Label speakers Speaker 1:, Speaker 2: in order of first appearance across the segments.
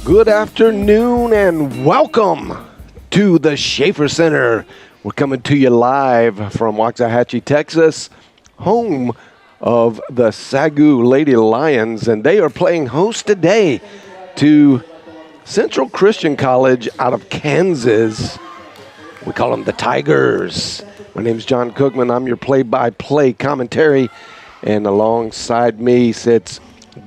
Speaker 1: Good afternoon and welcome to the Schaefer Center. We're coming to you live from Waxahachie, Texas, home of the SAGU Lady Lions, and they are playing host today to Central Christian College out of Kansas. We call them the Tigers. My name is John Cookman. I'm your play-by-play commentary, and alongside me sits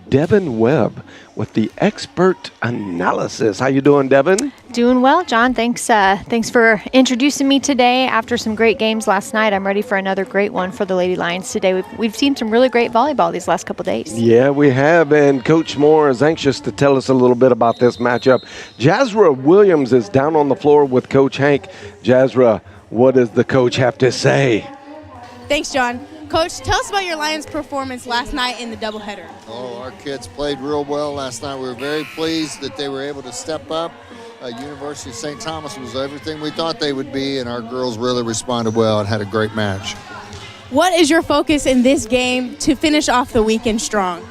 Speaker 1: Devin Webb with the expert analysis. How you doing, Devin?
Speaker 2: Doing well, John. Thanks for introducing me today. After some great games last night, I'm ready for another great one for the Lady Lions today. We've seen some really great volleyball these last couple days.
Speaker 1: Yeah, we have, and Coach Moore is anxious to tell us a little bit about this matchup. Jazra Williams is down on the floor with Coach Hank. Jazra, what does the coach have to say?
Speaker 3: Thanks, John. Coach, tell us about your Lions' performance last night in the doubleheader.
Speaker 4: Oh, our kids played real well last night. We were very pleased that they were able to step up. University of St. Thomas was everything we thought they would be, and our girls really responded well and had a great match.
Speaker 3: What is your focus in this game to finish off the weekend strong?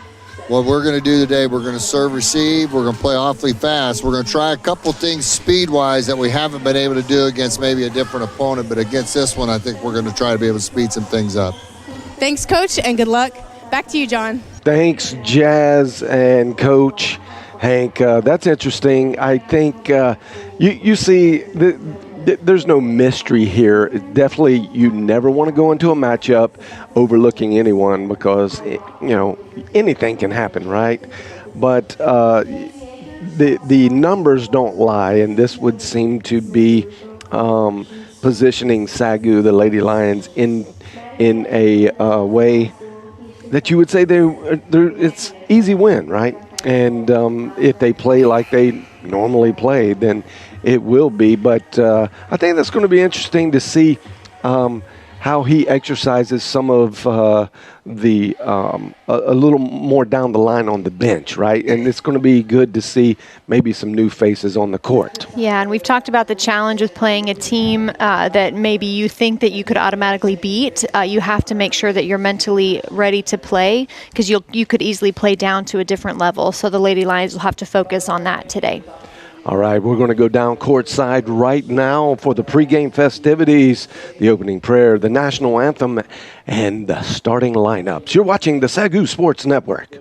Speaker 4: What we're going to do today, we're going to serve receive. We're going to play awfully fast. We're going to try a couple things speed-wise that we haven't been able to do against maybe a different opponent, but against this one, I think we're going to try to be able to speed some things up.
Speaker 3: Thanks, Coach, and good luck. Back to you, John.
Speaker 1: Thanks, Jazz and Coach Hank. That's interesting. I think you see, there's no mystery here. Definitely, you never want to go into a matchup overlooking anyone because, anything can happen, right? But the numbers don't lie, and this would seem to be positioning SAGU, the Lady Lions, in a way that you would say it's easy win, right? And if they play like they normally play, then it will be. But I think that's going to be interesting to see how he exercises some of a little more down the line on the bench, right? And it's going to be good to see maybe some new faces on the court.
Speaker 2: Yeah, and we've talked about the challenge with playing a team that maybe you think that you could automatically beat. You have to make sure that you're mentally ready to play because you could easily play down to a different level. So the Lady Lions will have to focus on that today.
Speaker 1: All right, we're going to go down courtside right now for the pregame festivities, the opening prayer, the national anthem, and the starting lineups. You're watching the SAGU Sports Network.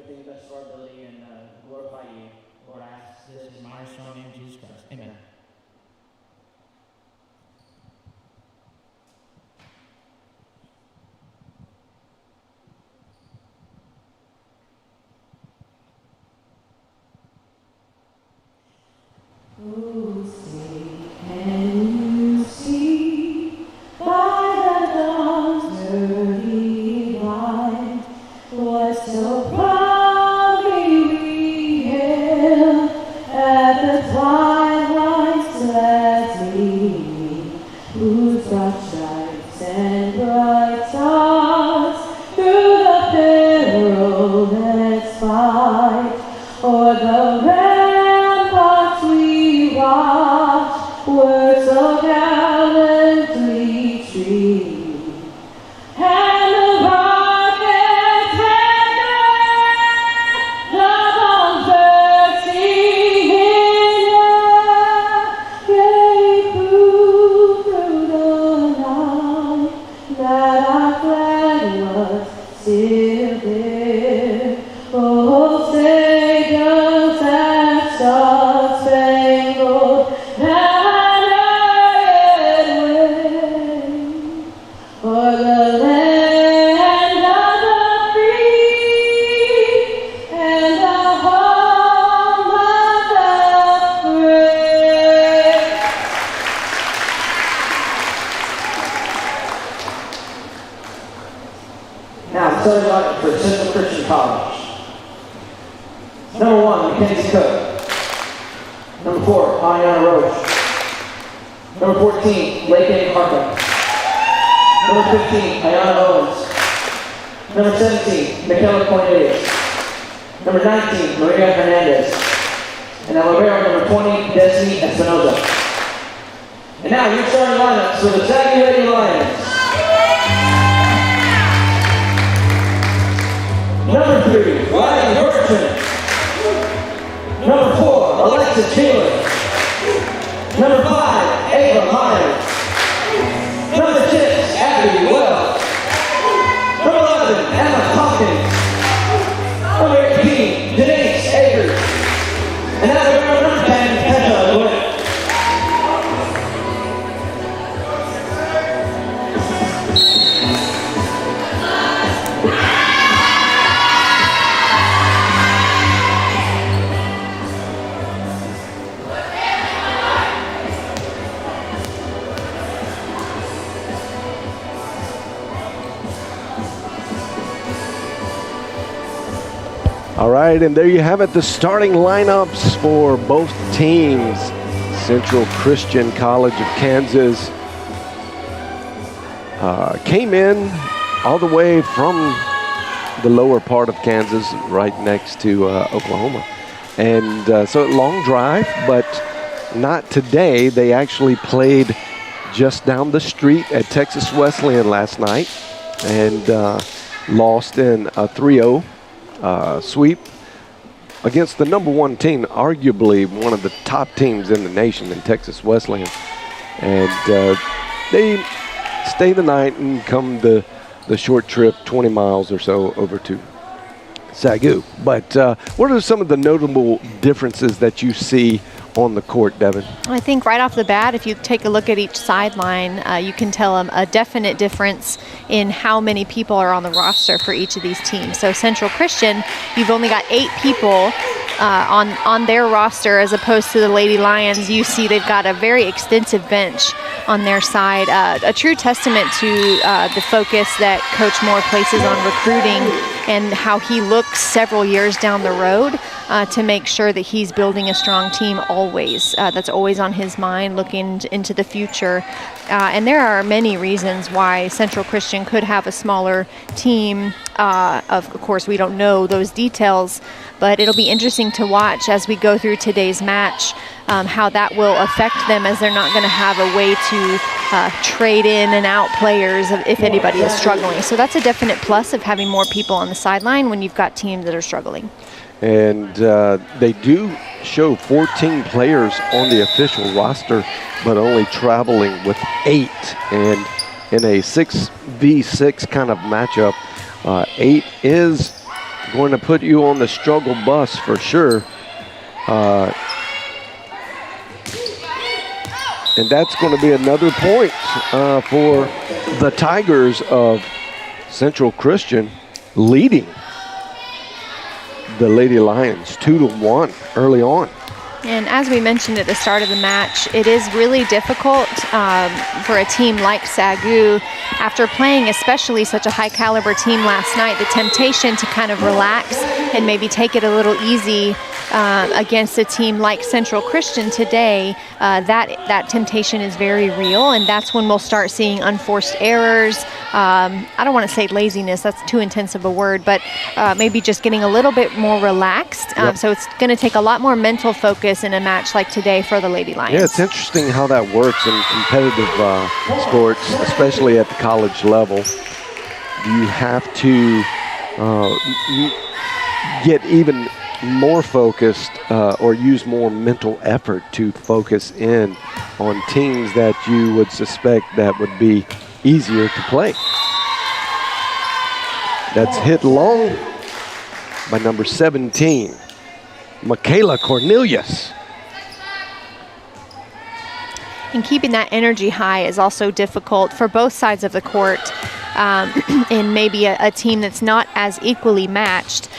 Speaker 5: For Central Christian College. Number 1, Mackenzie Cook. Number 4, Ariana Roche. Number 14, Lake Harper. Number 15, Ayana Owens. Number 17, Michaela Cornelius. Number 19, Maria Hernandez. And then libero number 20, Destiny Espinoza. And now your starting lineups for the SAGU Lady Lions. Number 3, Ryan Bertrand. Number 4, Alexa Madison Taylor. Number 5, Ava Myers. Number 6, Abby Wells. Number 11, Emma Tompkins. Number 18, Denise Akers. And now we're on number 10, Petra Wood.
Speaker 1: All right, and there you have it, the starting lineups for both teams. Central Christian College of Kansas came in all the way from the lower part of Kansas, right next to Oklahoma. And so long drive, but not today. They actually played just down the street at Texas Wesleyan last night and lost in a 3-0 sweep against the number 1 team, arguably one of the top teams in the nation in Texas Wesleyan. And they stay the night and come the short trip, 20 miles or so, over to SAGU. But what are some of the notable differences that you see on the court, Devin?
Speaker 2: I think right off the bat, if you take a look at each sideline, you can tell a definite difference in how many people are on the roster for each of these teams. So Central Christian, you've only got 8 people on their roster, as opposed to the Lady Lions. You see they've got a very extensive bench on their side. A true testament to the focus that Coach Moore places on recruiting and how he looks several years down the road to make sure that he's building a strong team always. That's always on his mind, looking into the future. And there are many reasons why Central Christian could have a smaller team. Of course, we don't know those details, but it'll be interesting to watch as we go through today's match how that will affect them, as they're not going to have a way to trade in and out players if anybody is struggling. So that's a definite plus of having more people on the sideline when you've got teams that are struggling.
Speaker 1: And they do show 14 players on the official roster, but only traveling with 8. And in a 6v6 kind of matchup, 8 is going to put you on the struggle bus for sure. And that's going to be another point for the Tigers of Central Christian, leading the Lady Lions 2-1 early on.
Speaker 2: And as we mentioned at the start of the match, it is really difficult for a team like SAGU, after playing especially such a high caliber team last night, the temptation to kind of relax and maybe take it a little easy against a team like Central Christian today. That temptation is very real, and that's when we'll start seeing unforced errors. I don't want to say laziness, that's too intense of a word, but maybe just getting a little bit more relaxed.
Speaker 1: Yep.
Speaker 2: So it's going to take a lot more mental focus in a match like today for the Lady Lions.
Speaker 1: Yeah, it's interesting how that works in competitive sports, especially at the college level. You have to get even more focused or use more mental effort to focus in on teams that you would suspect that would be easier to play. That's hit long by number 17, Michaela Cornelius.
Speaker 2: And keeping that energy high is also difficult for both sides of the court. In maybe a team that's not as equally matched,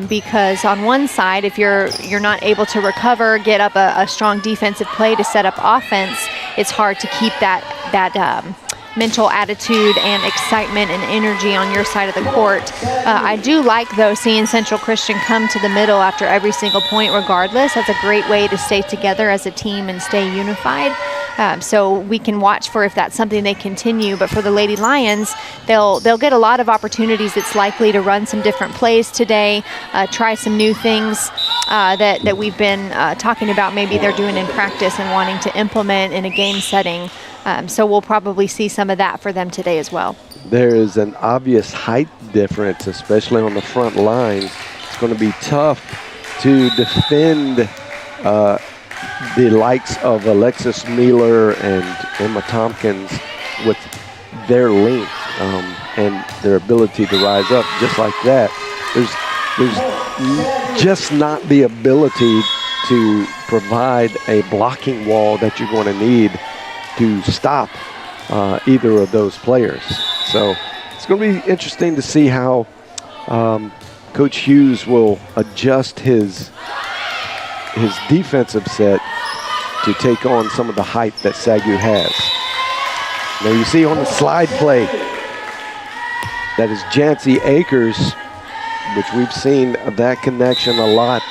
Speaker 2: because on one side, if you're not able to recover, get up a strong defensive play to set up offense, it's hard to keep that mental attitude and excitement and energy on your side of the court. I do like, though, seeing Central Christian come to the middle after every single point regardless. That's a great way to stay together as a team and stay unified. So we can watch for if that's something they continue. But for the Lady Lions, they'll get a lot of opportunities. It's likely to run some different plays today, try some new things that we've been talking about maybe they're doing in practice and wanting to implement in a game setting. So we'll probably see some of that for them today as well.
Speaker 1: There is an obvious height difference, especially on the front lines. It's going to be tough to defend the likes of Alexis Mealer and Emma Tompkins with their length and their ability to rise up just like that. There's just not the ability to provide a blocking wall that you're going to need to stop either of those players. So it's going to be interesting to see how Coach Hughes will adjust his defensive set to take on some of the height that SAGU has. Now you see on the slide play, that is Jancy Akers, which we've seen that connection a lot.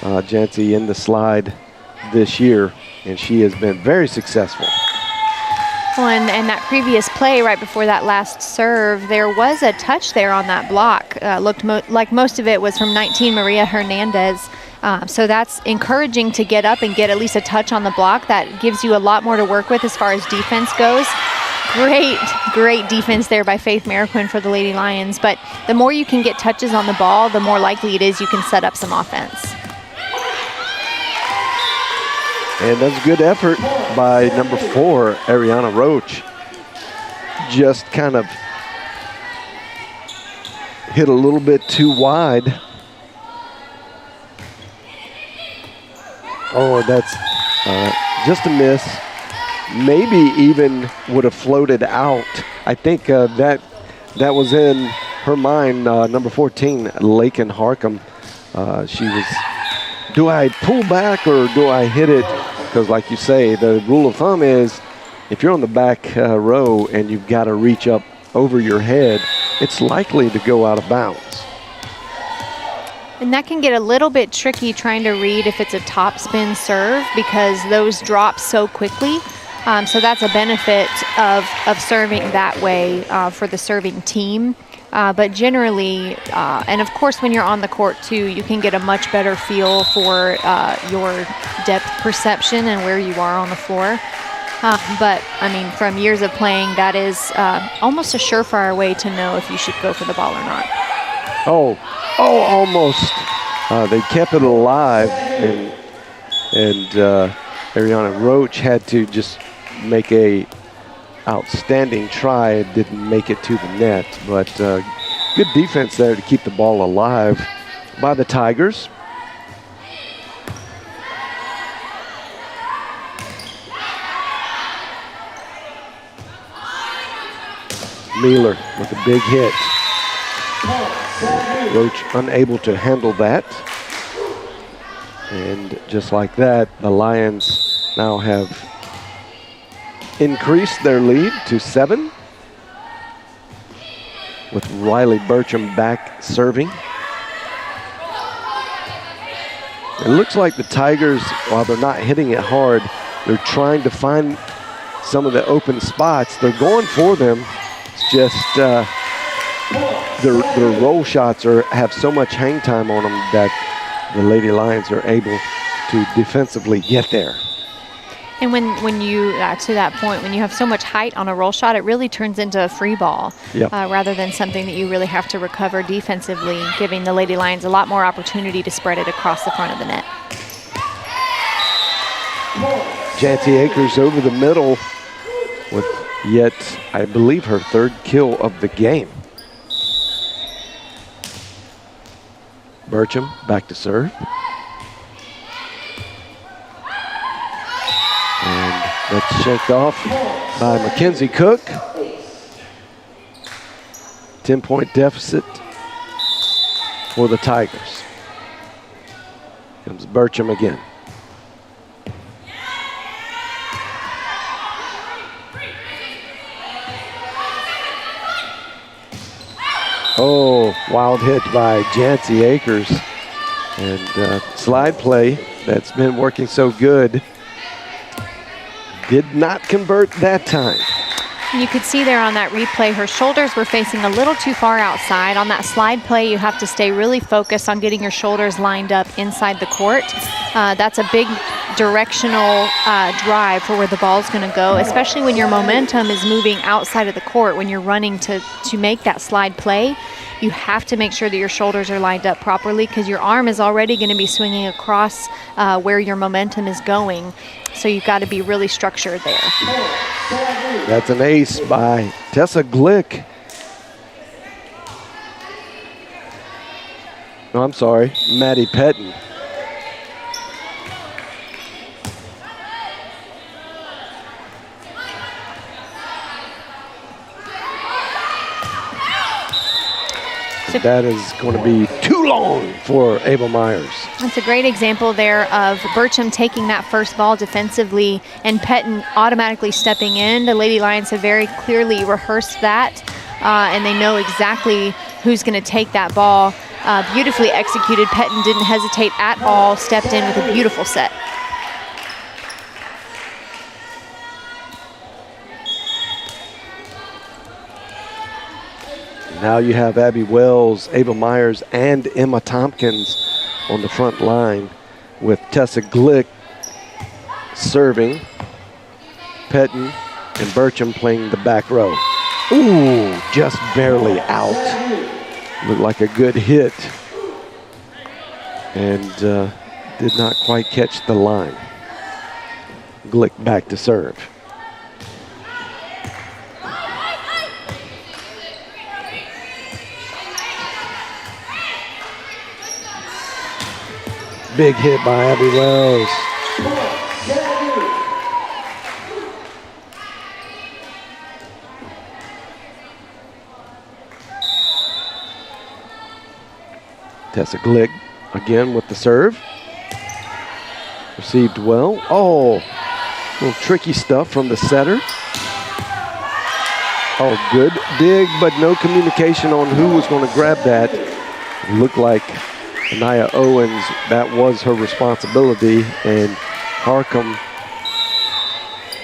Speaker 1: Jancy in the slide this year, and she has been very successful.
Speaker 2: Well, and that previous play right before that last serve, there was a touch there on that block. Looked like most of it was from 19 Maria Hernandez. So that's encouraging to get up and get at least a touch on the block. That gives you a lot more to work with as far as defense goes. Great defense there by Faith Mariquin for the Lady Lions. But the more you can get touches on the ball, the more likely it is you can set up some offense.
Speaker 1: And that's a good effort by number 4, Ariana Roach. Just kind of hit a little bit too wide. Oh, that's just a miss. Maybe even would have floated out. I think that was in her mind. Number 14, Lakin Harcum. She was, do I pull back or do I hit it? Because like you say, the rule of thumb is if you're on the back row and you've got to reach up over your head, it's likely to go out of bounds.
Speaker 2: And that can get a little bit tricky trying to read if it's a top spin serve because those drop so quickly. So that's a benefit of serving that way for the serving team. But generally, and of course when you're on the court too, you can get a much better feel for your depth perception and where you are on the floor. But I mean, from years of playing, that is almost a surefire way to know if you should go for the ball or not.
Speaker 1: Oh, almost. They kept it alive, and Ariana Roach had to just make a outstanding try. It didn't make it to the net, but good defense there to keep the ball alive by the Tigers. Mealer with a big hit. Roach unable to handle that. And just like that, the Lions now have increased their lead to 7 with Riley Bertram back serving. It looks like the Tigers, while they're not hitting it hard, they're trying to find some of the open spots. They're going for them. It's just their roll shots have so much hang time on them that the Lady Lions are able to defensively get there.
Speaker 2: And when you, to that point, when you have so much height on a roll shot, it really turns into a free ball rather than something that you really have to recover defensively, giving the Lady Lions a lot more opportunity to spread it across the front of the net.
Speaker 1: Jancy Akers over the middle with yet, I believe, her 3rd kill of the game. Bertram back to serve. And that's shanked off by Mackenzie Cook. 10-point deficit for the Tigers. Comes Bertram again. Oh, wild hit by Jancy Akers. And slide play that's been working so good. Did not convert that time.
Speaker 2: You could see there on that replay, her shoulders were facing a little too far outside. On that slide play, you have to stay really focused on getting your shoulders lined up inside the court. That's a big directional drive for where the ball's going to go, especially when your momentum is moving outside of the court. When you're running to make that slide play, you have to make sure that your shoulders are lined up properly, because your arm is already going to be swinging across where your momentum is going. So you've got to be really structured there.
Speaker 1: That's an ace by Tessa Glick. No, I'm sorry, Maddie Pettin. That is going to be too long for Abel Myers.
Speaker 2: That's a great example there of Burcham taking that first ball defensively and Pettin automatically stepping in. The Lady Lions have very clearly rehearsed that, and they know exactly who's going to take that ball. Beautifully executed. Pettin didn't hesitate at all, stepped in with a beautiful set.
Speaker 1: Now you have Abby Wells, Abel Myers, and Emma Tompkins on the front line, with Tessa Glick serving, Pettin and Burcham playing the back row. Ooh, just barely out. Looked like a good hit, and did not quite catch the line. Glick back to serve. Big hit by Abby Wells. Tessa Glick again with the serve. Received well. Oh, a little tricky stuff from the setter. Oh, good dig, but no communication on who was going to grab that. It looked like NAIA Owens, that was her responsibility, and Harcum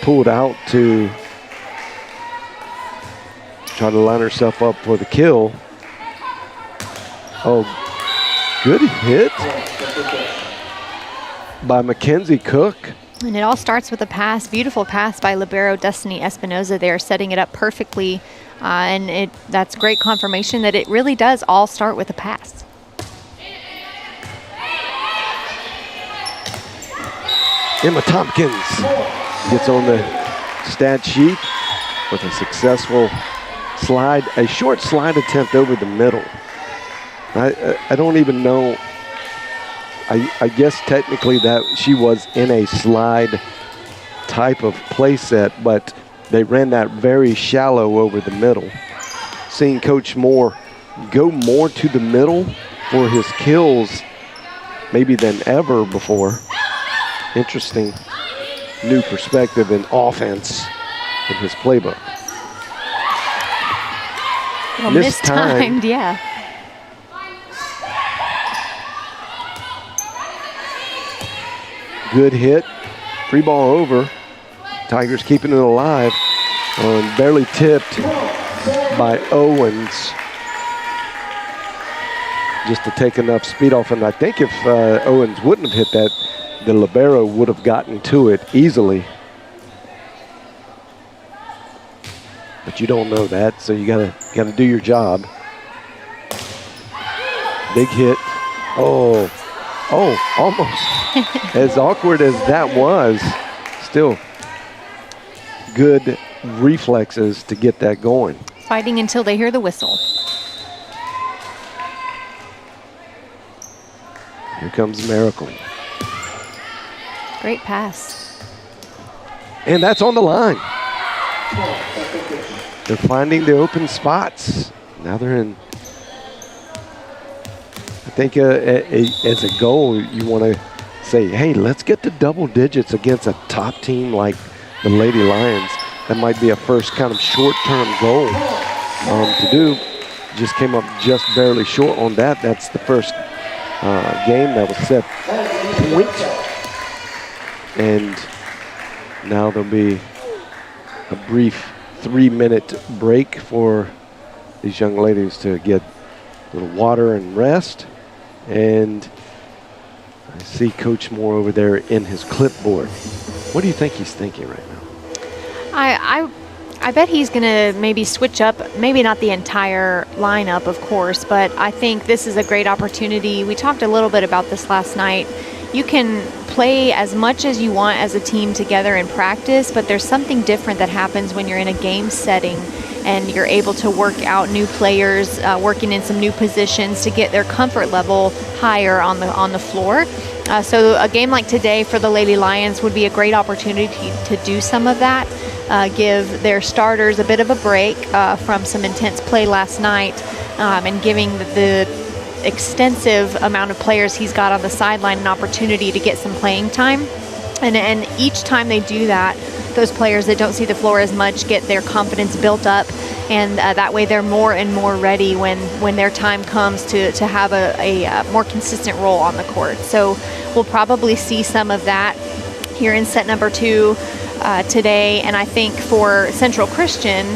Speaker 1: pulled out to try to line herself up for the kill. Oh, good hit by Mackenzie Cook.
Speaker 2: And it all starts with a pass, beautiful pass by libero Destiny Espinoza there, setting it up perfectly. And that's great confirmation that it really does all start with a pass.
Speaker 1: Emma Tompkins gets on the stat sheet with a successful slide, a short slide attempt over the middle. I don't even know. I guess technically that she was in a slide type of play set, but they ran that very shallow over the middle. Seeing Coach Moore go more to the middle for his kills maybe than ever before. Interesting new perspective in offense in his playbook.
Speaker 2: Well, mistimed, yeah.
Speaker 1: Good hit, free ball over. Tigers keeping it alive. And barely tipped by Owens. Just to take enough speed off. And I think if Owens wouldn't have hit that, the libero would have gotten to it easily. But you don't know that, so you gotta do your job. Big hit. Oh, almost. As awkward as that was, still good reflexes to get that going.
Speaker 2: Fighting until they hear the whistle.
Speaker 1: Here comes Miracle.
Speaker 2: Great pass.
Speaker 1: And that's on the line. They're finding the open spots. Now they're in. I think as a goal, you want to say, hey, let's get to double digits against a top team like the Lady Lions. That might be a first kind of short-term goal to do. Just came up just barely short on that. That's the first game that was set point. And now there'll be a brief 3-minute break for these young ladies to get a little water and rest. And I see Coach Moore over there in his clipboard. What do you think he's thinking right now?
Speaker 2: I bet he's going to maybe switch up, maybe not the entire lineup, of course, but I think this is a great opportunity. We talked a little bit about this last night. You can play as much as you want as a team together in practice, but there's something different that happens when you're in a game setting and you're able to work out new players, working in some new positions to get their comfort level higher on the floor. So a game like today for the Lady Lions would be a great opportunity to do some of that, give their starters a bit of a break from some intense play last night, and giving the extensive amount of players he's got on the sideline an opportunity to get some playing time. And each time they do that, those players that don't see the floor as much get their confidence built up, and that way they're more and more ready when their time comes to have a more consistent role on the court. So we'll probably see some of that here in set number 2 today. And I think for Central Christian,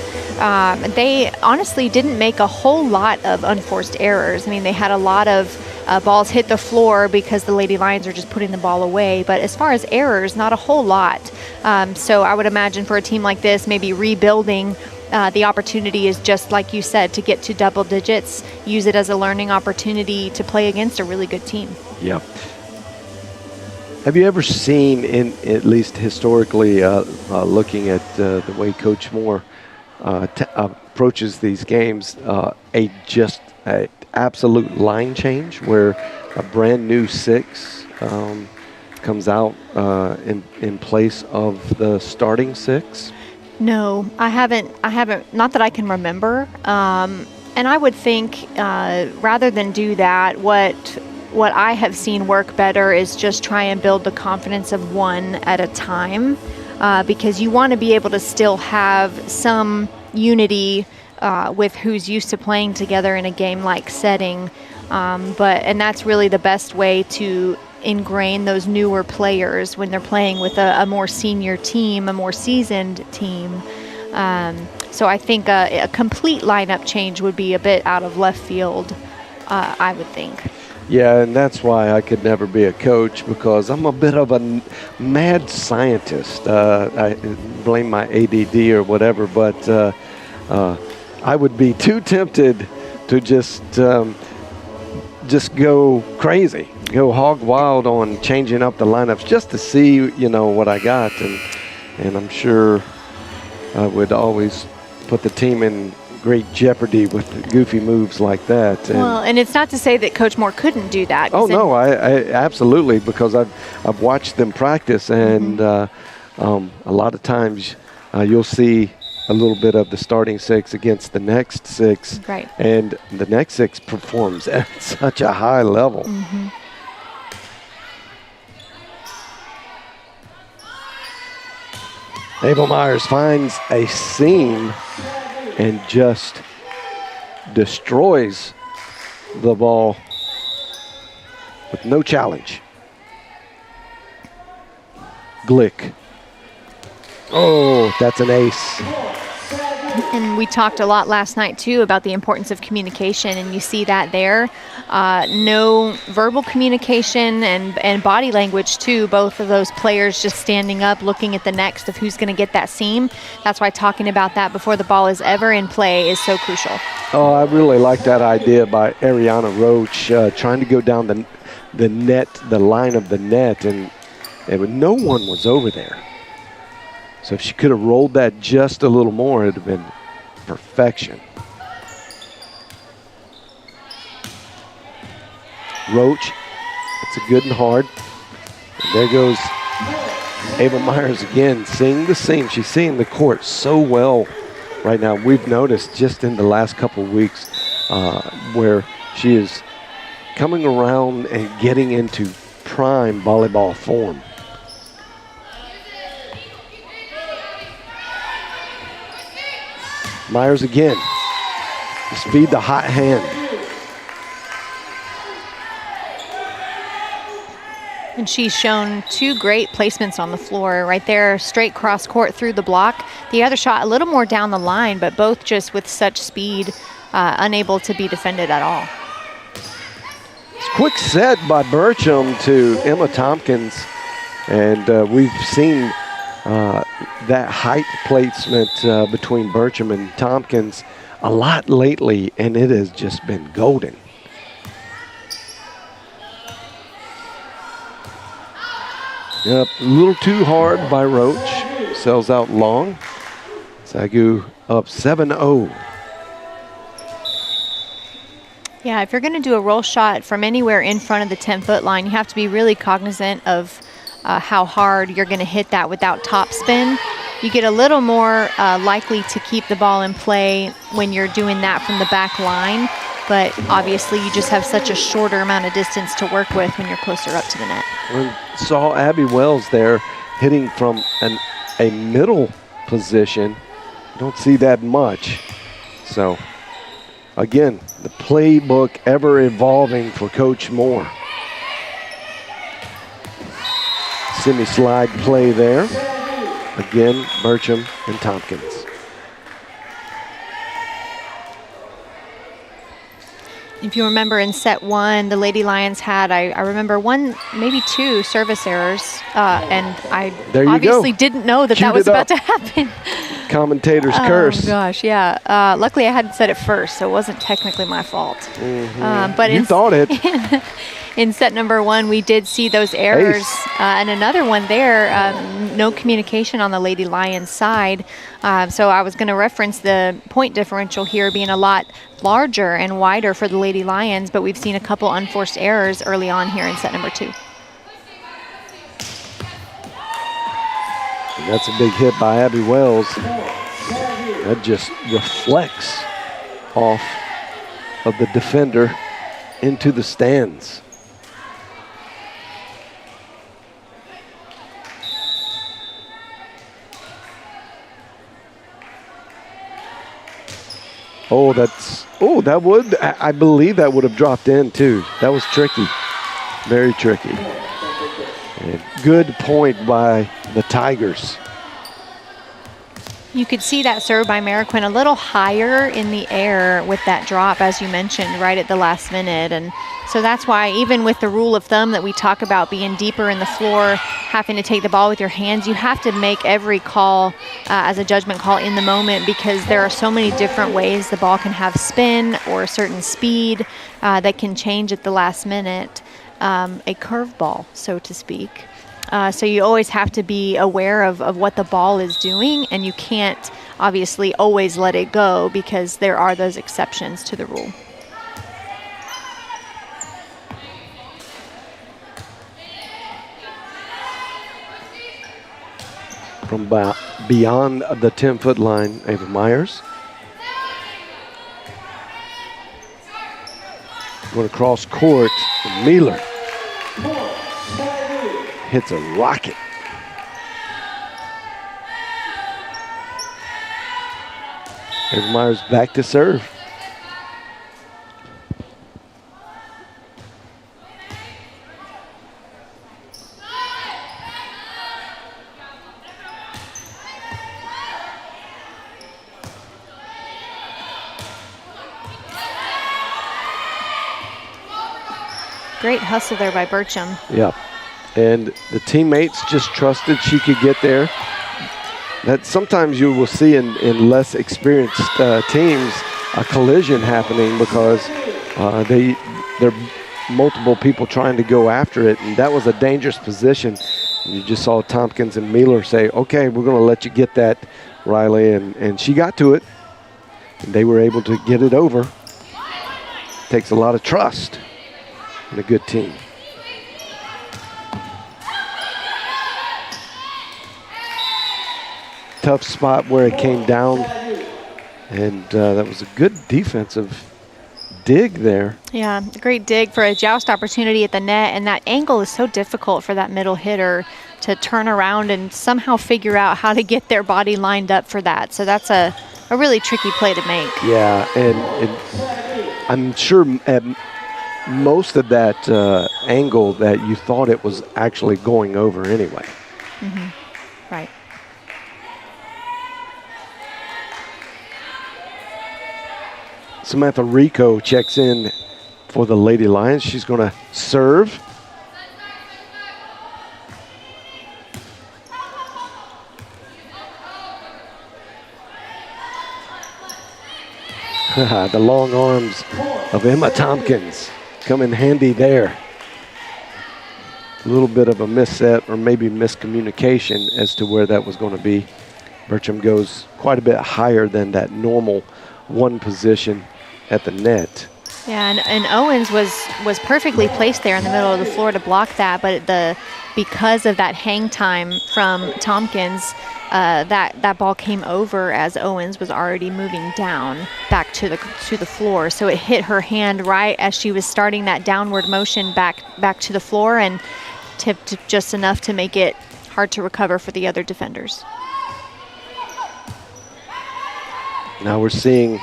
Speaker 2: they honestly didn't make a whole lot of unforced errors. I mean, they had a lot of balls hit the floor because the Lady Lions are just putting the ball away. But as far as errors, not a whole lot. So I would imagine for a team like this, maybe rebuilding, the opportunity is just like you said, to get to double digits, use it as a learning opportunity to play against a really good team.
Speaker 1: Yeah. Have you ever seen, at least historically, looking at the way Coach Moore approaches these games, a absolute line change where a brand new 6 comes out in place of the starting 6?
Speaker 2: No, I haven't, not that I can remember. And I would think rather than do that, what I have seen work better is just try and build the confidence of one at a time, because you want to be able to still have some unity with who's used to playing together in a game-like setting. And that's really the best way to ingrain those newer players when they're playing with a more senior team, a more seasoned team. So I think a complete lineup change would be a bit out of left field, I would think.
Speaker 1: Yeah, and that's why I could never be a coach, because I'm a bit of a mad scientist. I blame my ADD or whatever, but I would be too tempted to just go crazy, go hog wild on changing up the lineups just to see, what I got. And I'm sure I would always put the team in great jeopardy with goofy moves like that.
Speaker 2: And it's not to say that Coach Moore couldn't do that.
Speaker 1: Oh, no, I absolutely, because I've watched them practice, and a lot of times you'll see a little bit of the starting 6 against the next 6.
Speaker 2: Right.
Speaker 1: And the next 6 performs at such a high level.
Speaker 2: Mm-hmm.
Speaker 1: Abel Myers finds a seam and just destroys the ball with no challenge. Glick. Oh, that's an ace.
Speaker 2: And we talked a lot last night, too, about the importance of communication, and you see that there. No verbal communication and body language, too. Both of those players just standing up, looking at the next of who's going to get that seam. That's why talking about that before the ball is ever in play is so crucial.
Speaker 1: Oh, I really like that idea by Ariana Roach, trying to go down the net, the line of the net, and no one was over there. So if she could have rolled that just a little more, it would have been perfection. Roach, it's a good and hard. And there goes Ava Myers again, seeing the seam. She's seeing the court so well right now. We've noticed just in the last couple of weeks where she is coming around and getting into prime volleyball form. Myers again. Just feed the hot hand.
Speaker 2: And she's shown 2 great placements on the floor. Right there, straight cross court through the block. The other shot a little more down the line, but both just with such speed, unable to be defended at all.
Speaker 1: quick set by Burcham to Emma Tompkins. And we've seen that height placement between Burcham and Tompkins a lot lately, and it has just been golden. Yep, a little too hard by Roach. Sells out long. SAGU up 7-0.
Speaker 2: Yeah, if you're going to do a roll shot from anywhere in front of the 10-foot line, you have to be really cognizant of how hard you're going to hit that without topspin. You get a little more likely to keep the ball in play when you're doing that from the back line, but obviously you just have such a shorter amount of distance to work with when you're closer up to the net.
Speaker 1: We saw Abby Wells there hitting from a middle position. Don't see that much. So, again, the playbook ever evolving for Coach Moore. Semi-slide play there. Again, Burcham and Tompkins.
Speaker 2: If you remember in set one, the Lady Lions had, I remember one, maybe two service errors, and I obviously didn't know that that was about to happen.
Speaker 1: Commentator's curse.
Speaker 2: Oh gosh, yeah. Luckily I hadn't said it first, so it wasn't technically my fault. But
Speaker 1: you thought it.
Speaker 2: In set number one, we did see those errors. And another one there, no communication on the Lady Lions side. So I was going to reference the point differential here being a lot larger and wider for the Lady Lions, but we've seen a couple unforced errors early on here in set number two.
Speaker 1: And that's a big hit by Abby Wells. That just reflects off of the defender into the stands. I believe that would have dropped in too. That was tricky, very tricky. And good point by the Tigers.
Speaker 2: You could see that serve by Mariquin a little higher in the air with that drop, as you mentioned, right at the last minute. And so that's why even with the rule of thumb that we talk about being deeper in the floor, having to take the ball with your hands, you have to make every call as a judgment call in the moment, because there are so many different ways the ball can have spin or a certain speed that can change at the last minute, a curveball, so to speak. So you always have to be aware of what the ball is doing, and you can't obviously always let it go because there are those exceptions to the rule.
Speaker 1: From beyond the 10-foot line, Ava Myers. Going across court, Mealer hits a rocket. Ava Myers back to serve.
Speaker 2: Great hustle there by Burcham.
Speaker 1: Yeah, and the teammates just trusted she could get there. That sometimes you will see in less experienced teams a collision happening because there are multiple people trying to go after it, and that was a dangerous position. You just saw Tompkins and Mealer say, okay, we're going to let you get that, Riley, and she got to it, and they were able to get it over. Takes a lot of trust and a good team. Tough spot where it came down, and that was a good defensive dig there.
Speaker 2: Yeah, great dig for a joust opportunity at the net, and that angle is so difficult for that middle hitter to turn around and somehow figure out how to get their body lined up for that. So that's a really tricky play to make.
Speaker 1: Yeah, and I'm sure at most of that angle that you thought it was actually going over anyway.
Speaker 2: Mm-hmm. Right.
Speaker 1: Samantha Rico checks in for the Lady Lions. She's going to serve. The long arms of Emma Tompkins come in handy there. A little bit of a misset or maybe miscommunication as to where that was going to be. Bertram goes quite a bit higher than that normal one position at the net.
Speaker 2: Yeah, and Owens was perfectly placed there in the middle of the floor to block that, but because of that hang time from Tompkins, that ball came over as Owens was already moving down back to the floor. So it hit her hand right as she was starting that downward motion back to the floor and tipped just enough to make it hard to recover for the other defenders.
Speaker 1: Now we're seeing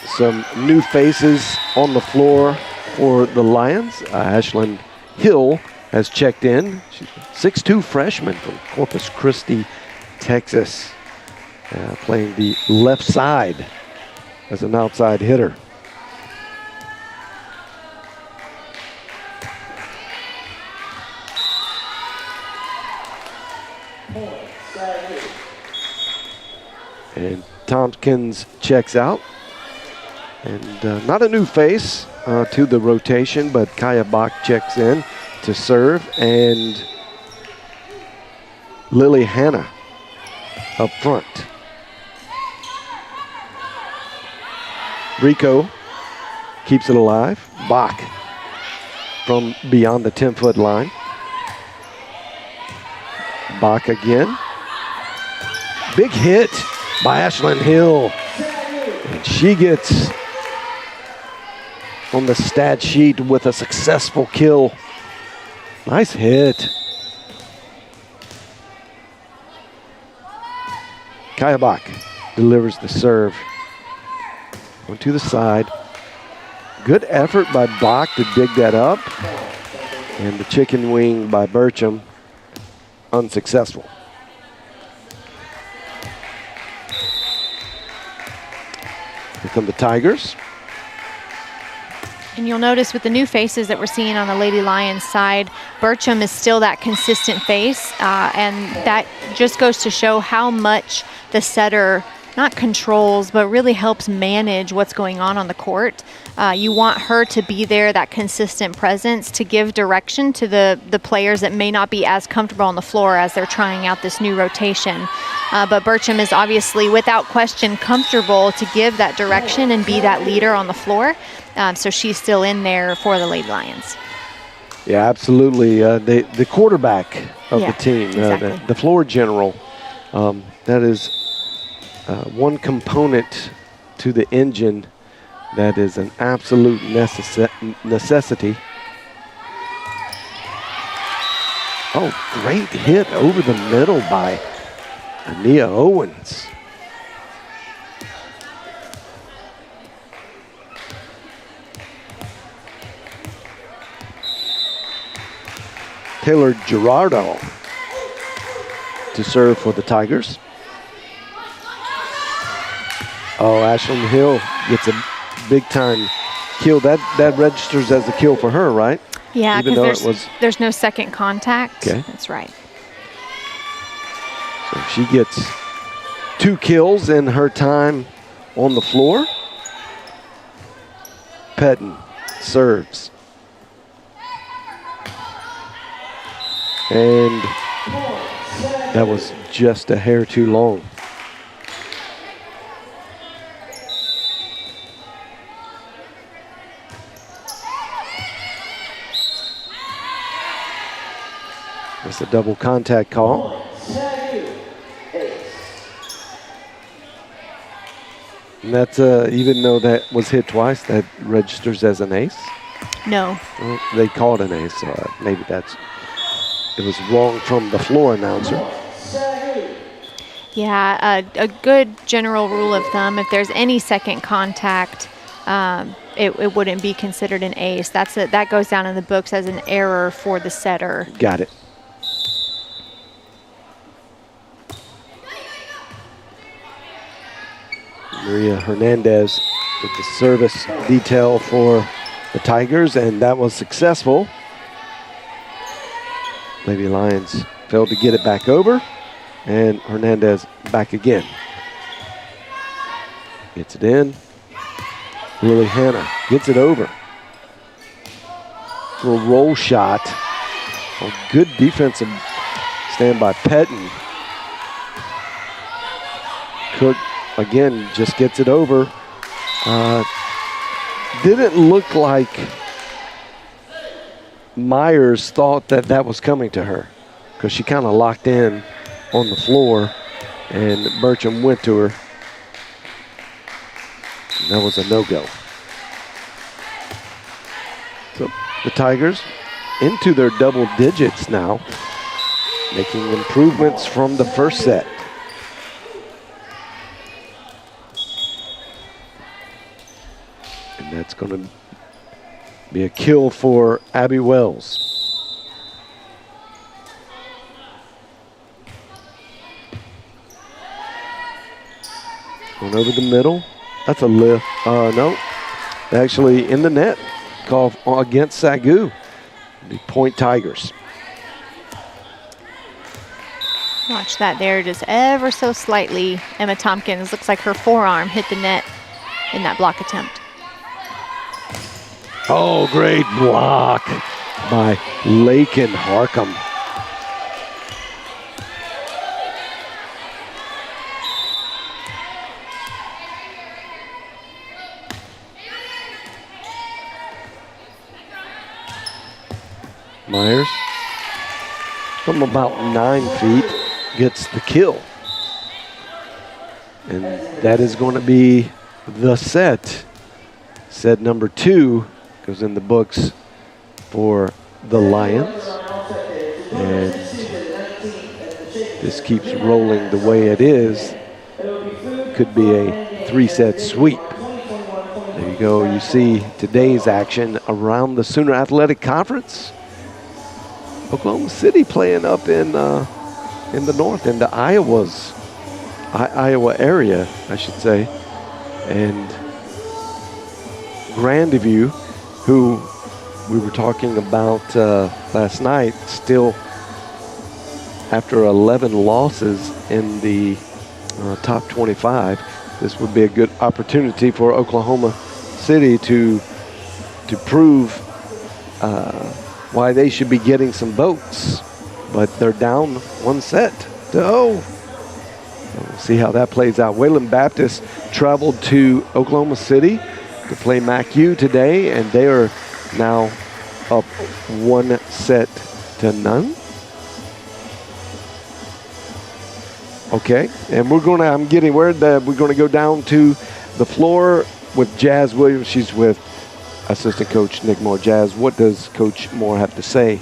Speaker 1: some new faces on the floor for the Lions. Ashlyn Hill has checked in. She's a 6'2" freshman from Corpus Christi, Texas, playing the left side as an outside hitter. And Tompkins checks out. And not a new face to the rotation, but Kaya Bach checks in to serve. And Lily Hanna up front. Rico keeps it alive. Bach from beyond the 10-foot line. Bach again. Big hit by Ashlyn Hill. And she gets on the stat sheet with a successful kill. Nice hit. Kaya Bach delivers the serve. One to the side. Good effort by Bach to dig that up. And the chicken wing by Bertram, unsuccessful. Here come the Tigers.
Speaker 2: And you'll notice with the new faces that we're seeing on the Lady Lions side, Bertram is still that consistent face, and that just goes to show how much the setter not controls, but really helps manage what's going on the court. You want her to be there, that consistent presence, to give direction to the players that may not be as comfortable on the floor as they're trying out this new rotation. But Bertram is obviously, without question, comfortable to give that direction and be that leader on the floor. So she's still in there for the Lady Lions.
Speaker 1: Yeah, absolutely. The quarterback of the team,
Speaker 2: exactly.
Speaker 1: the floor general, that is one component to the engine that is an absolute necessity. Oh, great hit over the middle by Ania Owens. Taylor Gerardo to serve for the Tigers. Oh, Ashlyn Hill gets a big-time kill. That registers as a kill for her, right?
Speaker 2: Yeah, because there's no second contact.
Speaker 1: Okay.
Speaker 2: That's right.
Speaker 1: So she gets 2 kills in her time on the floor. Pettin serves. And that was just a hair too long. That's a double contact call. And that's even though that was hit twice, that registers as an ace?
Speaker 2: No.
Speaker 1: Well, they call it an ace, so maybe it was wrong from the floor announcer.
Speaker 2: Yeah, a good general rule of thumb, if there's any second contact, it wouldn't be considered an ace. That goes down in the books as an error for the setter.
Speaker 1: Got it. Maria Hernandez with the service detail for the Tigers, and that was successful. Lady Lions failed to get it back over, and Hernandez back again. Gets it in. Lily Hanna gets it over. For a roll shot. A good defensive stand by Pettin. Cook again just gets it over. Didn't look like Myers thought that that was coming to her, because she kind of locked in on the floor and Bertram went to her. And that was a no-go. So the Tigers into their double digits now, making improvements from the first set. And that's going to be a kill for Abby Wells. Going over the middle. That's a lift. No, actually in the net. Call against SAGU. The point Tigers.
Speaker 2: Watch that there, just ever so slightly. Emma Tompkins, looks like her forearm hit the net in that block attempt.
Speaker 1: Oh, great block by Lakin Harcum. Myers, from about 9 feet, gets the kill. And that is going to be the set. Set number 2 goes in the books for the Lions. And this keeps rolling the way it is. Could be a 3-set sweep. There you go. You see today's action around the Sooner Athletic Conference. Oklahoma City playing up in the north, in the Iowa area, I should say. And Grandview, who we were talking about last night, still after 11 losses in the top 25. This would be a good opportunity for Oklahoma City to prove why they should be getting some votes, but they're down 1-0. We'll see how that plays out. Wayland Baptist traveled to Oklahoma City to play MACU today, and they are now up 1-0. Okay, and I'm getting word that we're going to go down to the floor with Jazz Williams. She's with assistant coach Nick Moore. Jazz, what does Coach Moore have to say?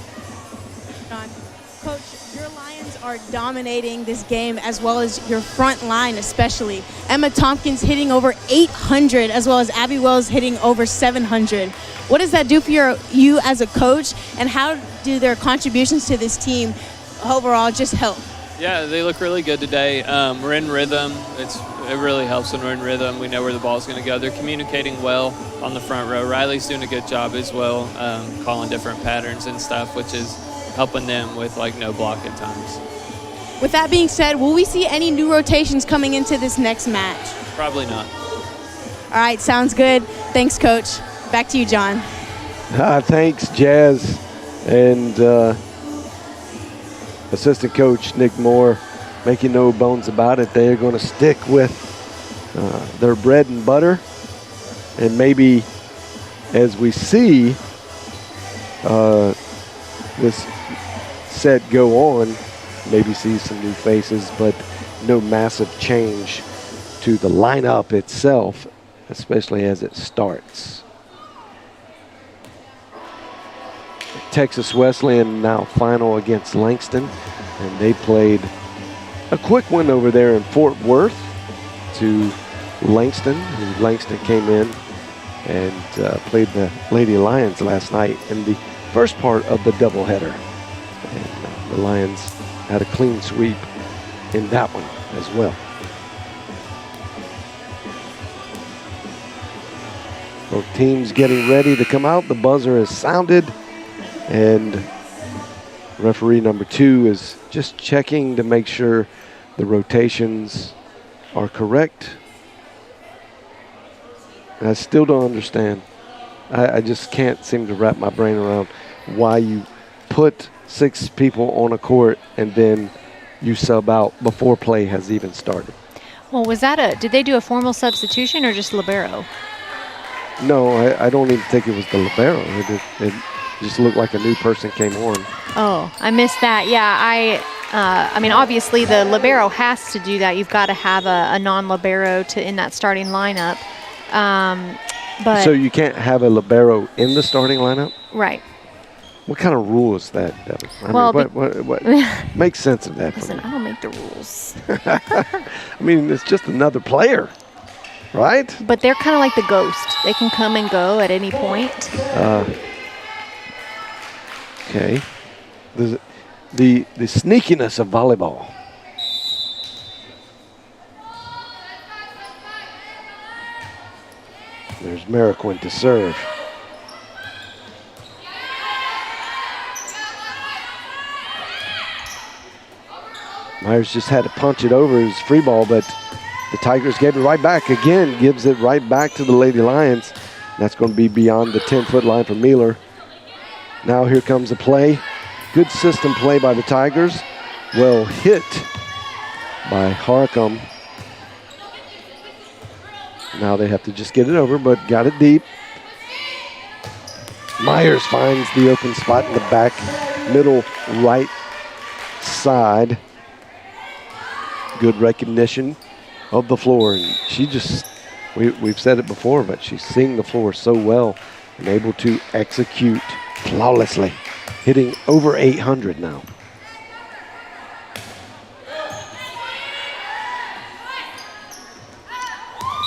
Speaker 3: Coach, your Lions are dominating this game, as well as your front line especially. Emma Tompkins hitting over 800, as well as Abby Wells hitting over 700. What does that do for you as a coach, and how do their contributions to this team overall just help?
Speaker 6: Yeah, they look really good today. We're in rhythm. It really helps when we're in rhythm. We know where the ball's going to go. They're communicating well on the front row. Riley's doing a good job as well, calling different patterns and stuff, which is helping them with no block at times.
Speaker 3: With that being said, will we see any new rotations coming into this next match?
Speaker 6: Probably not.
Speaker 3: All right, sounds good. Thanks, Coach. Back to you, John.
Speaker 1: Thanks, Jazz. And assistant coach Nick Moore, making no bones about it, they're going to stick with their bread and butter. And maybe as we see this set go on, maybe see some new faces, but no massive change to the lineup itself, especially as it starts. Texas Wesleyan now final against Langston, and they played a quick win over there in Fort Worth to Langston. And Langston came in and played the Lady Lions last night in the first part of the doubleheader. And the Lions had a clean sweep in that one as well. Both teams getting ready to come out. The buzzer is sounded, and referee number 2 is just checking to make sure the rotations are correct. And I still don't understand. I just can't seem to wrap my brain around why you put 6 people on a court and then you sub out before play has even started.
Speaker 2: Well, was that did they do a formal substitution or just libero?
Speaker 1: No, I don't even think it was the libero. It just looked like a new person came on.
Speaker 2: Oh, I missed that. Yeah, I mean, obviously the libero has to do that. You've got to have a non-libero in that starting lineup. But
Speaker 1: so you can't have a libero in the starting lineup?
Speaker 2: Right.
Speaker 1: What kind of rule is that, Devin? I
Speaker 2: Well,
Speaker 1: mean, what makes sense of that?
Speaker 2: Listen, I don't make the rules.
Speaker 1: I mean, it's just another player, right?
Speaker 2: But they're kind of like the ghost. They can come and go at any point.
Speaker 1: Okay. The sneakiness of volleyball. There's Mariquin to serve. Myers just had to punch it over his free ball, but the Tigers gave it right back. Again, gives it right back to the Lady Lions. That's going to be beyond the 10-foot line for Mueller. Now here comes the play. Good system play by the Tigers. Well hit by Harcum. Now they have to just get it over, but got it deep. Myers finds the open spot in the back middle right side. Good recognition of the floor. And she just, we've said it before, but she's seeing the floor so well and able to execute flawlessly. Hitting over 800 now.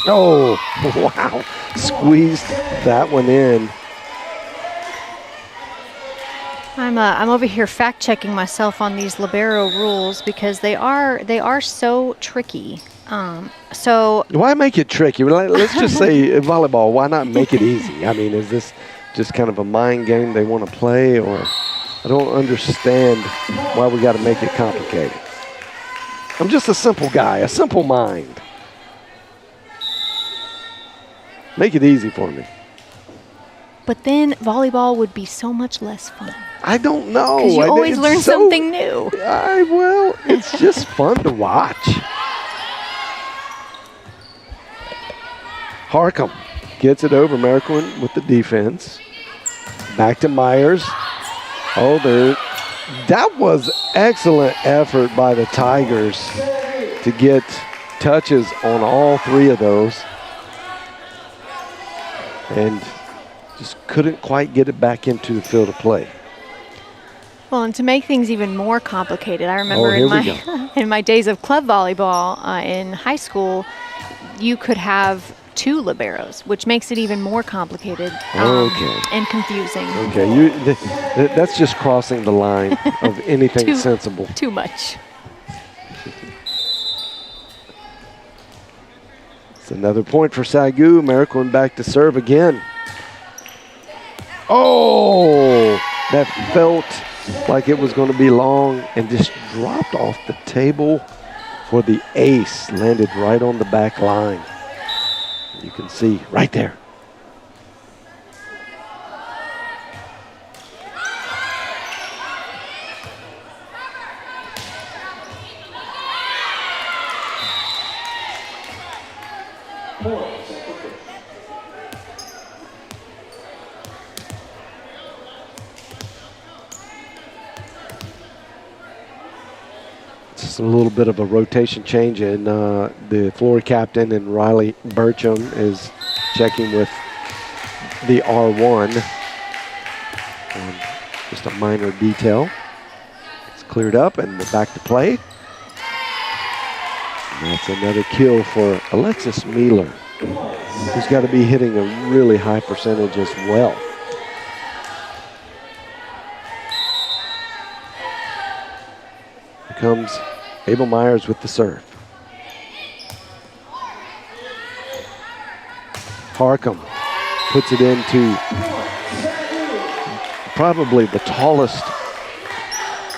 Speaker 1: Oh, wow. Squeezed that one in.
Speaker 2: I'm over here fact-checking myself on these libero rules because they are so tricky. So
Speaker 1: why make it tricky? Let's just say volleyball. Why not make it easy? I mean, is this just kind of a mind game they want to play, or I don't understand why we got to make it complicated. I'm just a simple guy, a simple mind. Make it easy for me.
Speaker 2: But then volleyball would be so much less fun.
Speaker 1: I don't know.
Speaker 2: Because you always learn something new.
Speaker 1: Well, it's just fun to watch. Harcum gets it over. Mariquin with the defense. Back to Myers. Oh, that was excellent effort by the Tigers to get touches on all 3 of those. And just couldn't quite get it back into the field of play.
Speaker 2: Well, and to make things even more complicated, I remember in my days of club volleyball in high school, you could have 2 liberos, which makes it even more complicated and confusing.
Speaker 1: Okay, that's just crossing the line of anything sensible.
Speaker 2: Too much.
Speaker 1: It's another point for SAGU. Mariquin back to serve again. Oh, that felt like it was going to be long and just dropped off the table for the ace. Landed right on the back line. You can see right there. Just a little bit of a rotation change, and the floor captain and Riley Burcham is checking with the R1 on just a minor detail. It's cleared up, and we're back to play. And that's another kill for Alexis Mueller, who's got to be hitting a really high percentage as well. Here comes Abel Myers with the serve. Harcum puts it into probably the tallest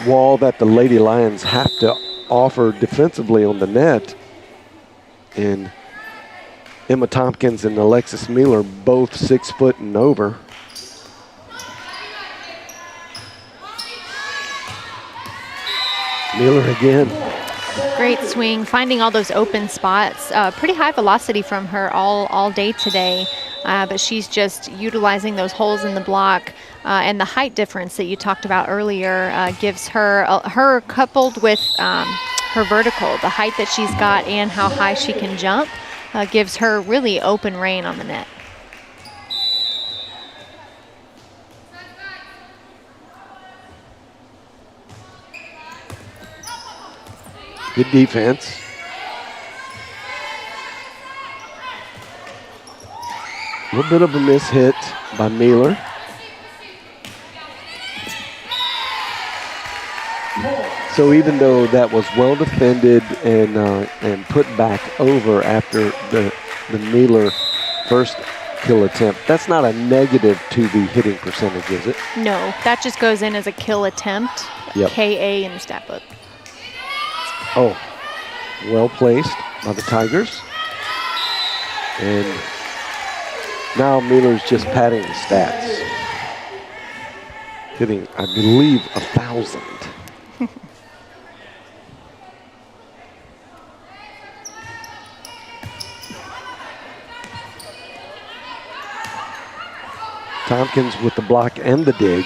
Speaker 1: wall that the Lady Lions have to offer defensively on the net. And Emma Tompkins and Alexis Mueller, both 6 foot and over. Mueller again.
Speaker 2: Great swing, finding all those open spots. Pretty high velocity from her all day today, but she's just utilizing those holes in the block, and the height difference that you talked about earlier gives her coupled with her vertical, the height that she's got and how high she can jump, gives her really open reign on the net.
Speaker 1: Good defense. A little bit of a miss hit by Mueller. So even though that was well defended and put back over after the Mueller first kill attempt, that's not a negative to the hitting percentage, is it?
Speaker 2: No, that just goes in as a kill attempt,
Speaker 1: Yep.
Speaker 2: KA in the stat book.
Speaker 1: Oh, well placed by the Tigers. And now Mueller's just padding the stats. Hitting, I believe, 1,000. Tompkins with the block and the dig.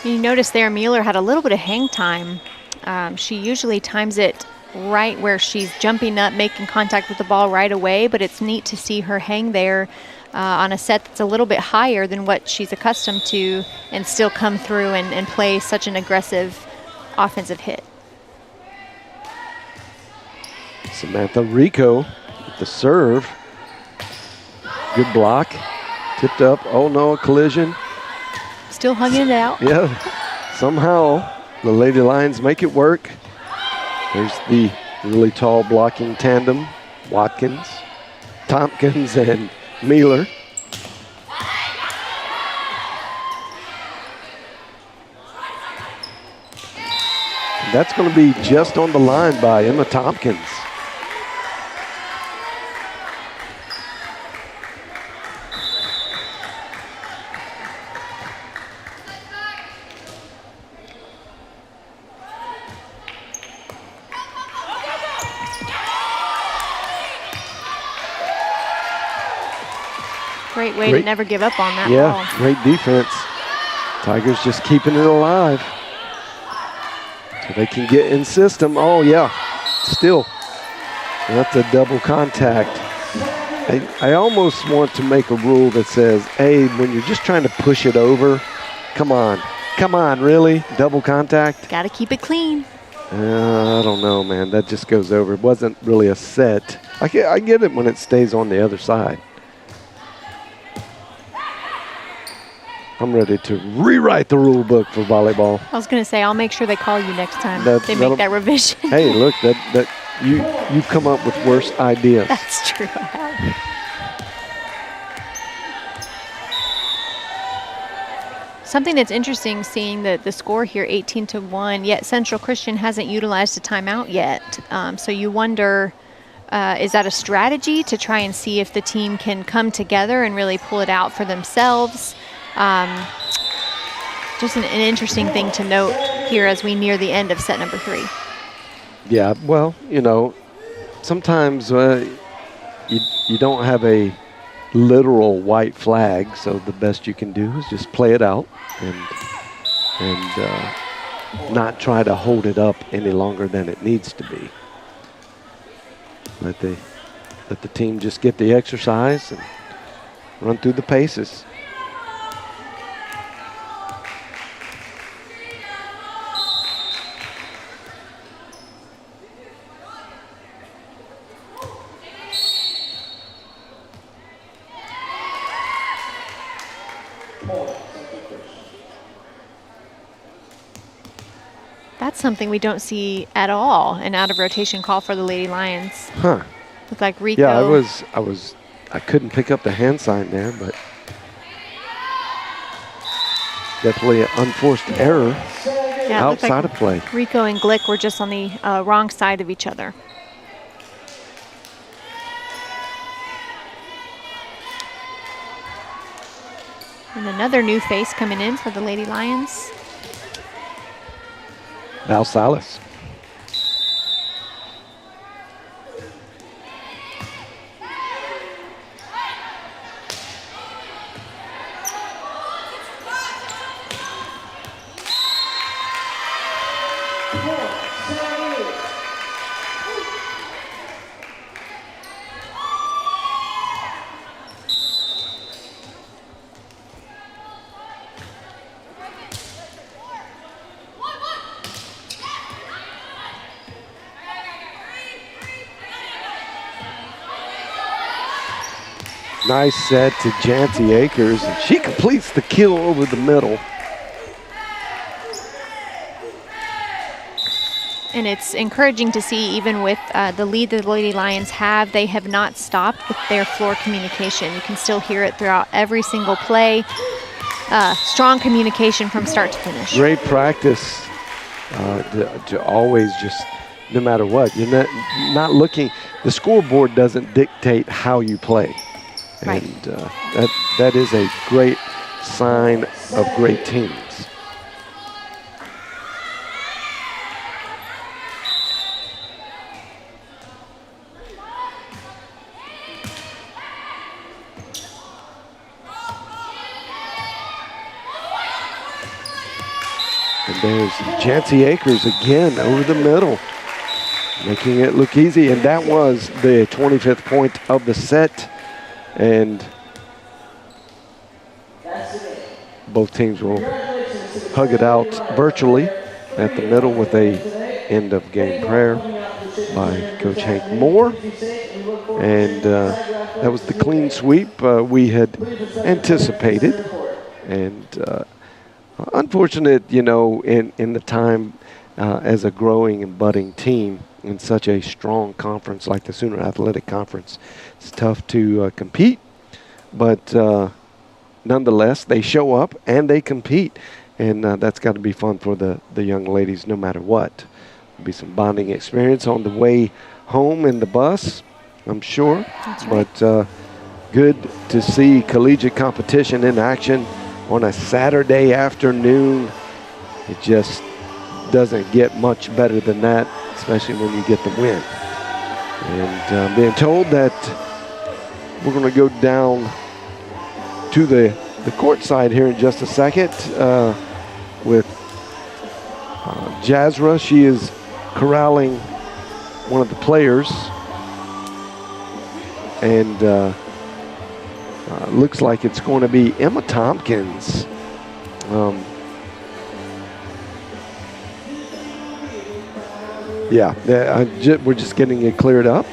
Speaker 2: You notice there Mueller had a little bit of hang time. She usually times it right where she's jumping up, making contact with the ball right away, but it's neat to see her hang there on a set that's a little bit higher than what she's accustomed to and still come through and play such an aggressive offensive hit.
Speaker 1: Samantha Rico with the serve. Good block. Tipped up. Oh no, a collision.
Speaker 2: Still hugging it out.
Speaker 1: Yeah, somehow the Lady Lions make it work. There's the really tall blocking tandem, Watkins, Tompkins, and Mueller. That's going to be just on the line by Emma Tompkins.
Speaker 2: Great way to never give up on that ball.
Speaker 1: Yeah, great defense. Tigers just keeping it alive. So they can get in system. Oh, yeah, still. That's a double contact. I almost want to make a rule that says, hey, when you're just trying to push it over, come on, really? Double contact?
Speaker 2: Got to keep it clean.
Speaker 1: I don't know, man. That just goes over. It wasn't really a set. I get it when it stays on the other side. I'm ready to rewrite the rule book for volleyball.
Speaker 2: I was going to say, I'll make sure they call you next time they make that revision.
Speaker 1: Hey, look, that you've come up with worse ideas.
Speaker 2: That's true, I have. Something that's interesting, seeing the score here, 18-1, yet Central Christian hasn't utilized a timeout yet. So you wonder, is that a strategy to try and see if the team can come together and really pull it out for themselves? Just an interesting thing to note here as we near the end of set number 3.
Speaker 1: Yeah, well, sometimes you don't have a literal white flag, so the best you can do is just play it out and not try to hold it up any longer than it needs to be. Let the team just get the exercise and run through the paces.
Speaker 2: That's something we don't see at all, an out of rotation call for the Lady Lions.
Speaker 1: Huh.
Speaker 2: Looked like Rico.
Speaker 1: Yeah, I couldn't pick up the hand sign there, but definitely an unforced error outside of play.
Speaker 2: Rico and Glick were just on the wrong side of each other. And another new face coming in for the Lady Lions.
Speaker 1: Val Salas. Nice set to Jancy Akers, and she completes the kill over the middle.
Speaker 2: And it's encouraging to see, even with the lead that the Lady Lions have, they have not stopped with their floor communication. You can still hear it throughout every single play. Strong communication from start to finish.
Speaker 1: Great practice to always just, no matter what, you're not looking, the scoreboard doesn't dictate how you play.
Speaker 2: Right.
Speaker 1: And that is a great sign of great teams. And there's Jancy Akers again over the middle, making it look easy. And that was the 25th point of the set. And both teams will hug it out virtually at the middle with a end of game prayer by Coach Hank Moore. And that was the clean sweep we had anticipated. And unfortunate, you know, in the time as a growing and budding team in such a strong conference like the Sooner Athletic Conference, it's tough to compete, but nonetheless, they show up and they compete, and that's got to be fun for the young ladies no matter what. There'll be some bonding experience on the way home in the bus, I'm sure.
Speaker 2: That's right.
Speaker 1: But good to see collegiate competition in action on a Saturday afternoon. It just doesn't get much better than that, especially when you get the win. And being told that we're going to go down to the court side here in just a second with Jazra. She is corralling one of the players. And looks like it's going to be Emma Tompkins. We're just getting it cleared up.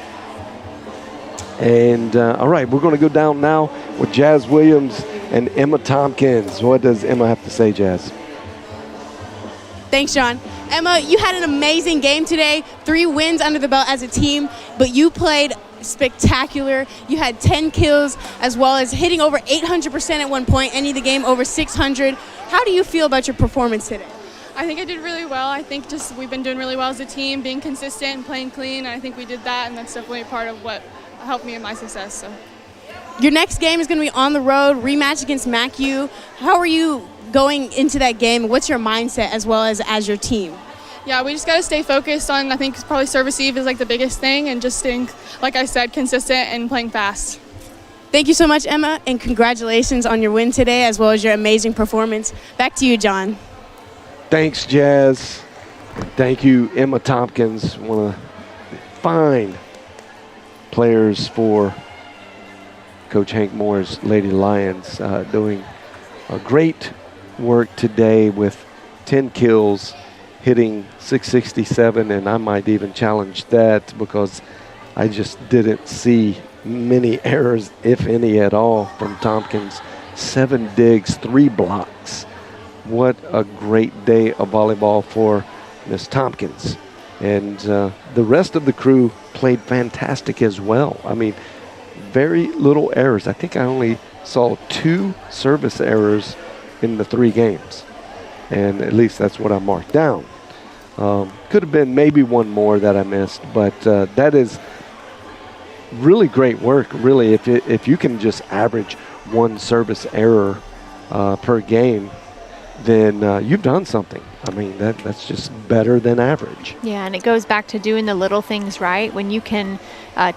Speaker 1: And all right, we're going to go down now with Jazz Williams and Emma Tompkins. What does Emma have to say, Jazz?
Speaker 3: Thanks, John. Emma, you had an amazing game today. 3 wins under the belt as a team, but you played spectacular. You had 10 kills, as well as hitting over 800% at one point, ending the game over 600. How do you feel about your performance today?
Speaker 7: I think I did really well. I think just we've been doing really well as a team, being consistent and playing clean. And I think we did that, and that's definitely a part of what helped me in my success. So,
Speaker 3: your next game is going to be on the road, rematch against MacU. How are you going into that game? What's your mindset as well as your team?
Speaker 7: Yeah, we just got to stay focused on, I think probably serve receive is like the biggest thing, and just staying, like I said, consistent and playing fast.
Speaker 3: Thank you so much, Emma, and congratulations on your win today as well as your amazing performance. Back to you, John.
Speaker 1: Thanks, Jazz. Thank you, Emma Tompkins, one of the fine players for Coach Hank Moore's Lady Lions, doing a great work today with 10 kills, hitting 667, and I might even challenge that because I just didn't see many errors, if any at all, from Tompkins. 7 digs, 3 blocks. What a great day of volleyball for Miss Tompkins. And the rest of the crew played fantastic as well. I mean, very little errors. I think I only saw 2 service errors in the 3 games. And at least that's what I marked down. Could have been maybe one more that I missed, but that is really great work, really. If you can just average 1 service error per game, then you've done something. I mean, that's just better than average.
Speaker 2: Yeah, and it goes back to doing the little things right. When you can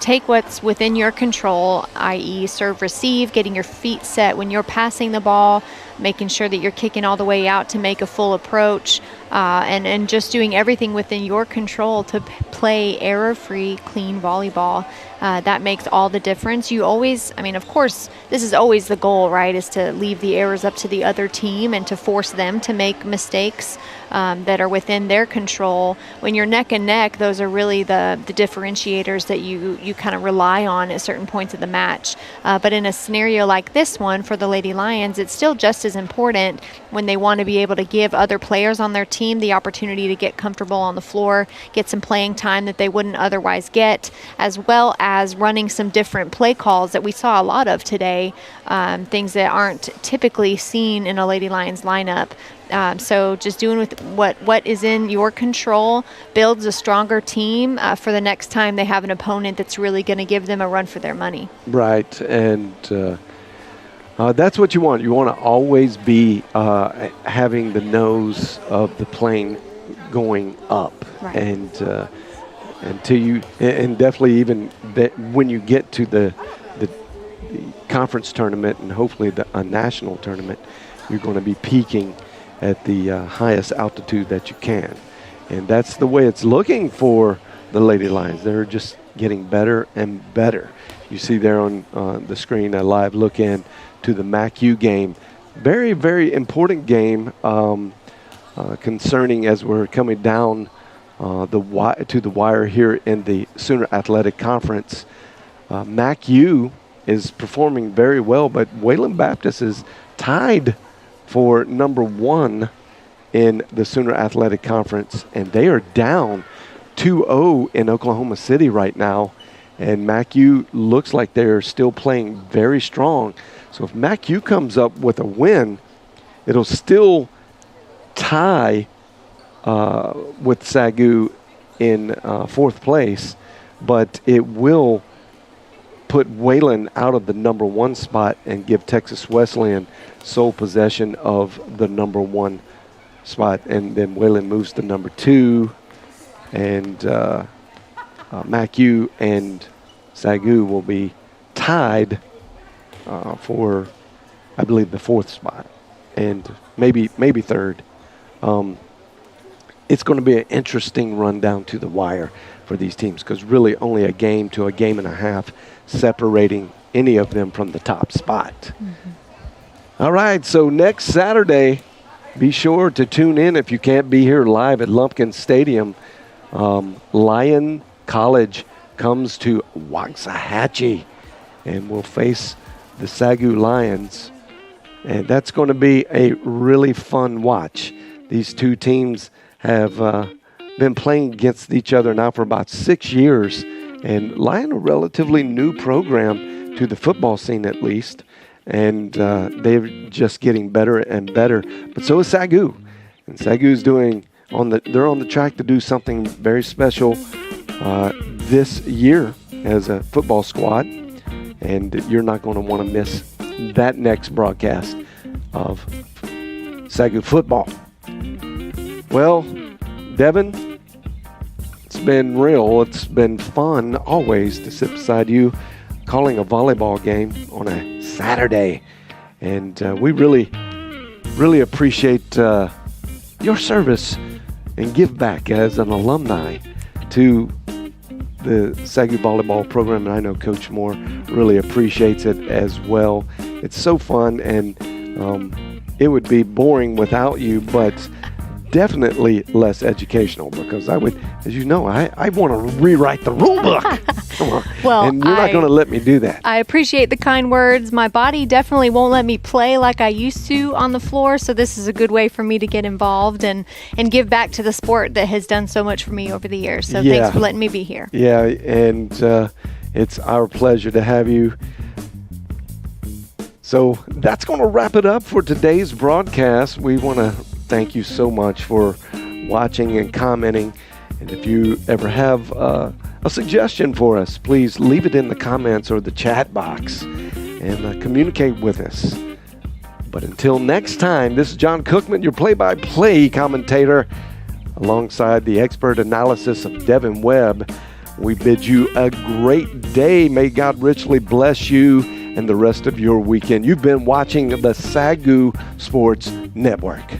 Speaker 2: take what's within your control, i.e. serve, receive, getting your feet set when you're passing the ball, making sure that you're kicking all the way out to make a full approach, and just doing everything within your control to play error-free, clean volleyball. That makes all the difference. You always, I mean, of course, this is always the goal, right, is to leave the errors up to the other team and to force them to make mistakes that are within their control. When you're neck and neck, those are really the differentiators that you kind of rely on at certain points of the match. But in a scenario like this one for the Lady Lions, it's still just as important when they want to be able to give other players on their team the opportunity to get comfortable on the floor, get some playing time that they wouldn't otherwise get, as well as running some different play calls that we saw a lot of today, things that aren't typically seen in a Lady Lions lineup. So just doing with what is in your control builds a stronger team for the next time they have an opponent that's really going to give them a run for their money.
Speaker 1: Right, and that's what you want. You want to always be having the nose of the plane going up.
Speaker 2: Right.
Speaker 1: And until you, and definitely even when you get to the conference tournament and hopefully a national tournament, you're going to be peaking at the highest altitude that you can. And that's the way it's looking for the Lady Lions. They're just getting better and better. You see there on the screen a live look in to the MACU game. Very, very important game concerning as we're coming down to the wire here in the Sooner Athletic Conference. MACU is performing very well, but Wayland Baptist is tied for number 1 in the Sooner Athletic Conference, and they are down 2-0 in Oklahoma City right now, and MACU looks like they're still playing very strong. So if MACU comes up with a win, it'll still tie with SAGU in 4th place, but it will put Wayland out of the number 1 spot and give Texas Wesleyan sole possession of the number 1 spot, and then Wayland moves to number 2, and MACU and SAGU will be tied for, I believe, the 4th spot, and maybe 3rd. It's going to be an interesting run down to the wire for these teams, because really only a game to a game and a half separating any of them from the top spot. Mm-hmm. All right, so next Saturday, be sure to tune in if you can't be here live at Lumpkin Stadium. Lyon College comes to Waxahachie and will face the SAGU Lions. And that's going to be a really fun watch. These two teams have been playing against each other now for about 6 years. And Lyon, a relatively new program to the football scene at least. And they're just getting better and better. But so is SAGU. And SAGU's they're on the track to do something very special this year as a football squad. And you're not going to want to miss that next broadcast of SAGU football. Well, Devin, it's been real. It's been fun always to sit beside you calling a volleyball game on a Saturday. And we really, really appreciate your service and give back as an alumni to the SAGU volleyball program. And I know Coach Moore really appreciates it as well. It's so fun, and it would be boring without you, but definitely less educational because I would, as you know, I want to rewrite the rule book. Come on.
Speaker 2: Well,
Speaker 1: and you're not going to let me do that.
Speaker 2: I appreciate the kind words. My body definitely won't let me play like I used to on the floor, so this is a good way for me to get involved and give back to the sport that has done so much for me over the years. So thanks for letting me be here.
Speaker 1: Yeah, and it's our pleasure to have you. So that's going to wrap it up for today's broadcast. We want to thank you so much for watching and commenting. And if you ever have a suggestion for us, please leave it in the comments or the chat box and communicate with us. But until next time, this is John Cookman, your play-by-play commentator, alongside the expert analysis of Devin Webb. We bid you a great day. May God richly bless you and the rest of your weekend. You've been watching the SAGU Sports Network.